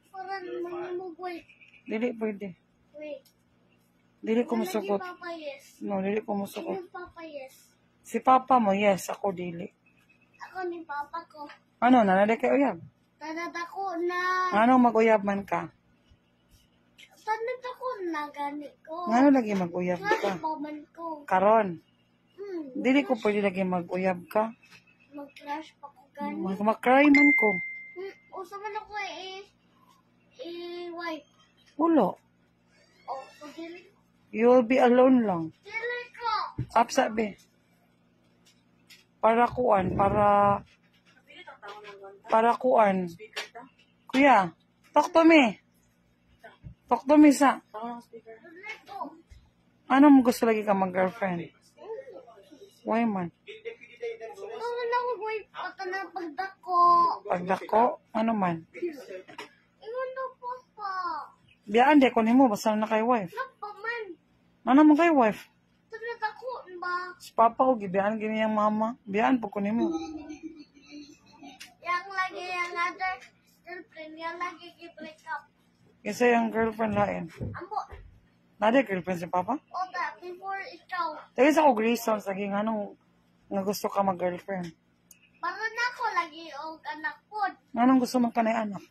para mangimugoy. Dili pwede. Wait. Dili ko musugot. Papa, yes. No, dili ko musugot. Yung Papa, yes. Si Papa mo, yes. Ako dili. Ako ni Papa ko. Ano, nanay kay uyab? Tanad ako na. Ano mag-uyab man ka? Tanad ako na gani ko. Ngano lagi mag-uyab ka? Gani pa man ko. Karon. Hmm. Dili ko pwede lagi mag-uyab ka. Mag-crush pa ko gani. Mag-cry man ko. Usa man ako wife. Ulo. Oh, so dili. You will be alone lang. Dili ko. Up sabi. Para kuan, para kuan. Kuya, talk to me. Talk to me sa. Dili ko. Ano mo gusto lagi ka mag-girlfriend? Why man? Naman ako wife. Pata na pagdako. Pagdako? Ano man? Ingon na Papa. Biyaan di ko nimo basta na kay wife. Napa man. Ano mo kay wife? Tanad ako ba? Si Papa ko gibiyaan gini yang mama. Biyaan po ko nimo. Yang lagi yang ada girlfriend. Yang lagi break up. Isa yung girlfriend lain. Ambo. Nade girlfriend si Papa? Oda, before ikaw. Dahil sa ko reasons lagi nga nung nga gusto ka mag-girlfriend. Para na ako lagi og anak po. Anong gusto mo kanay anak?